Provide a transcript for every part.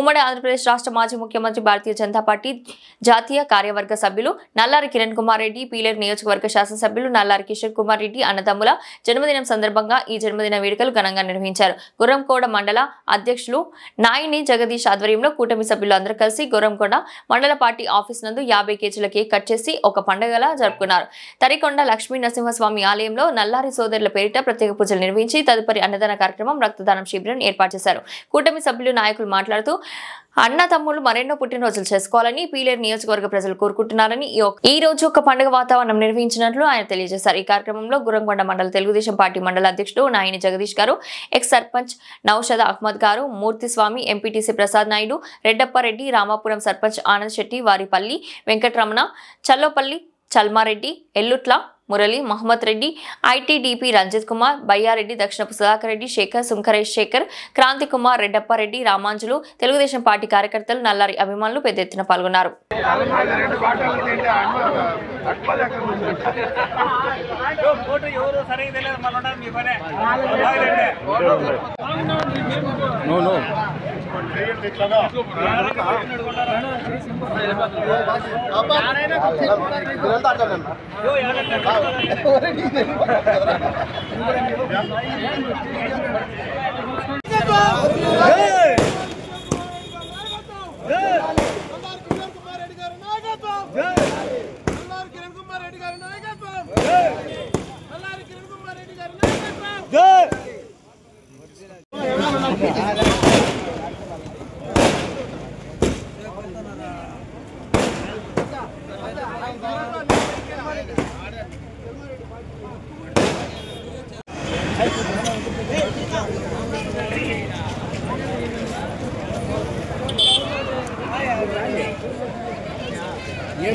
ఉమ్మడి ఆంధ్రప్రదేశ్ రాష్ట్ర మాజీ ముఖ్యమంత్రి భారతీయ జనతా పార్టీ జాతీయ కార్యవర్గ సభ్యులు నల్లారి కిరణ్ కుమార్ రెడ్డి, పీలేరు నియోజకవర్గ శాసనసభ్యులు నల్లారి కిషోర్ కుమార్ రెడ్డి అన్నదమ్ముల జన్మదినం సందర్భంగా ఈ జన్మదిన వేడుకలు ఘనంగా నిర్వహించారు. గుర్రంకోడ మండల అధ్యక్షులు నాయిని జగదీష్ ఆధ్వర్యంలో కూటమి సభ్యులు అందరూ కలిసి గుర్రంకోడ మండల పార్టీ ఆఫీస్ నందు 50 కేజీల కేక్ కట్ చేసి ఒక పండుగలా జరుపుకున్నారు. తరికొండ లక్ష్మీ నరసింహస్వామి ఆలయంలో నల్లారి సోదరుల పేరిట ప్రత్యేక పూజలు నిర్వహించి తదుపరి అన్నదాన కార్యక్రమం రక్తదానం శిబిరం ఏర్పాటు చేశారు. కూటమి సభ్యులు నాయకులు మాట్లాడుతూ అన్న తమ్ముళ్ళు మరెన్నో పుట్టినరోజులు చేసుకోవాలని పీలేరు నియోజకవర్గ ప్రజలు కోరుకుంటున్నారని ఈ రోజు ఒక పండుగ వాతావరణం నిర్వహించినట్లు ఆయన తెలియజేశారు. ఈ కార్యక్రమంలో గుర్రంకొండ మండల తెలుగుదేశం పార్టీ మండల అధ్యక్షుడు నాయని జగదీష్ గారు, ఎక్స్ సర్పంచ్ నౌషద్ అహ్మద్ గారు, మూర్తిస్వామి, ఎంపీటీసీ ప్రసాద్ నాయుడు, రెడ్డప్పారెడ్డి, రామాపురం సర్పంచ్ ఆనంద్ శెట్టి, వారిపల్లి వెంకటరమణ, చల్లోపల్లి చల్మారెడ్డి, ఎల్లుట్ల మురళి, మహమ్మద్ రెడ్డి, ఐటీడీపీ రంజిత్ కుమార్, బయ్యారెడ్డి, దక్షిణపు సుధాకర్ రెడ్డి, శేఖర్, సుంకరేష్ శేఖర్, క్రాంతి కుమార్, రెడ్డప్పారెడ్డి, రామాంజులు, తెలుగుదేశం పార్టీ కార్యకర్తలు, నల్లారి అభిమానులు పెద్ద ఎత్తున పాల్గొన్నారు.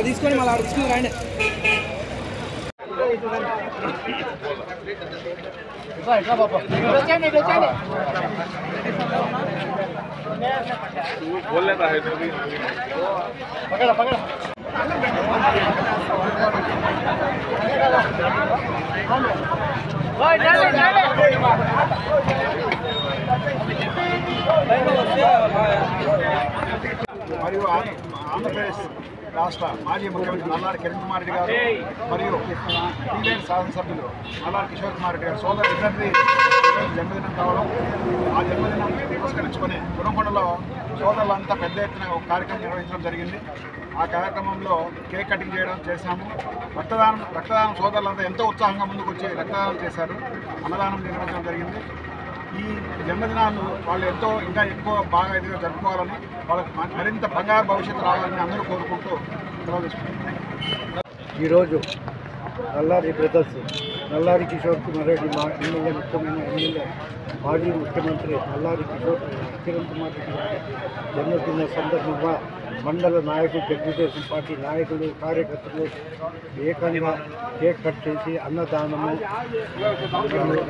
తీసుకొని మళ్ళీ తీసుకుని రండి. పకड़ा పకड़ा మరియు ఆంధ్రప్రదేశ్ రాష్ట్ర మాజీ ముఖ్యమంత్రి నల్లారి కిరణ్ కుమార్ రెడ్డి గారు మరియు పీలేరు శాసనసభ్యులు నల్లారి కిషోర్ కుమార్ రెడ్డి గారు సోదరు ఇద్దరిది జన్మదినం కావడం, ఆ జన్మదినం పురస్కరించుకొని గుర్రంకొండలో సోదరులంతా పెద్ద ఎత్తున ఒక కార్యక్రమం నిర్వహించడం జరిగింది. ఆ కార్యక్రమంలో కేక్ కటింగ్ చేశాము. రక్తదానం సోదరులంతా ఎంతో ఉత్సాహంగా ముందుకు వచ్చి రక్తదానం చేశారు. అన్నదానం నిర్వహించడం జరిగింది. ఈ జన్మదినాలు వాళ్ళు ఇంకా ఎక్కువ బాగా ఎదుగా జరుపుకోవాలని, వాళ్ళకి మరింత బంగారు భవిష్యత్తు రావాలని అందరూ కోరుకుంటూ సెలవు తీసుకుంటున్నాం. ఈరోజు నల్లారి బ్రదర్స్ నల్లారి కిషోర్ కుమార్ రెడ్డి ముఖ్యమైన ఎమ్మెల్యే మాజీ ముఖ్యమంత్రి నల్లారి కిరణ్ కుమార్ రెడ్డి జన్మదిన సందర్భంగా మండల నాయకులు, తెలుగుదేశం పార్టీ నాయకులు, కార్యకర్తలు ఏకంగా కేక్ కట్ చేసి అన్నదానము,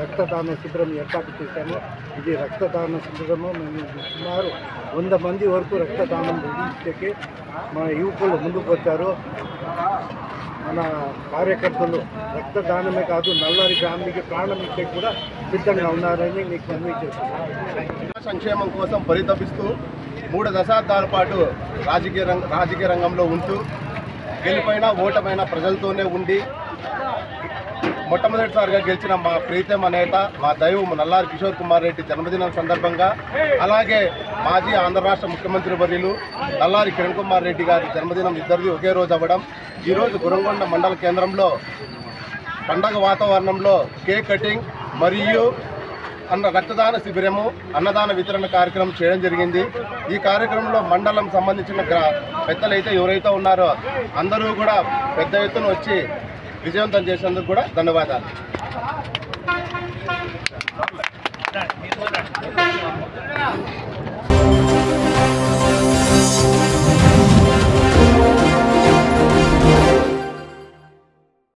రక్తదాన శిబిరం ఏర్పాటు చేశాము. ఇది రక్తదాన శిబిరము. మేము సుమారు 100 మంది వరకు రక్తదానం నిర్వహించే మా యువకులు ముందుకు వచ్చారు. మన కార్యకర్తలు రక్తదానమే కాదు, నల్లారి ఫ్యామిలీకి ప్రాణం ఇచ్చే కూడా సిద్ధంగా ఉన్నారని మీకు మనవి చేస్తున్నాను. సంక్షేమం కోసం పరితపిస్తూ 3 దశాబ్దాల పాటు రాజకీయ రంగంలో ఉంటూ గెలిపైన ఓటమైన ప్రజలతోనే ఉండి మొట్టమొదటిసారిగా గెలిచిన మా ప్రీతమ నేత, మా దైవం నల్లారి కిషోర్ కుమార్ రెడ్డి జన్మదినం సందర్భంగా, అలాగే మాజీ ఆంధ్ర రాష్ట్ర ముఖ్యమంత్రి వర్యులు నల్లారి కిరణ్ కుమార్ రెడ్డి గారి జన్మదినం ఇద్దరిది ఒకే రోజు అవ్వడం, ఈరోజు గుర్రంకొండ మండల కేంద్రంలో పండగ వాతావరణంలో కేక్ కటింగ్ మరియు రక్తదాన శిబిరము, అన్నదాన వితరణ కార్యక్రమం చేయడం జరిగింది. ఈ కార్యక్రమంలో మండలం సంబంధించిన పెద్దలైతే ఎవరైతే ఉన్నారో అందరూ కూడా పెద్ద ఎత్తున వచ్చి విజయవంతం చేసేందుకు కూడా ధన్యవాదాలు.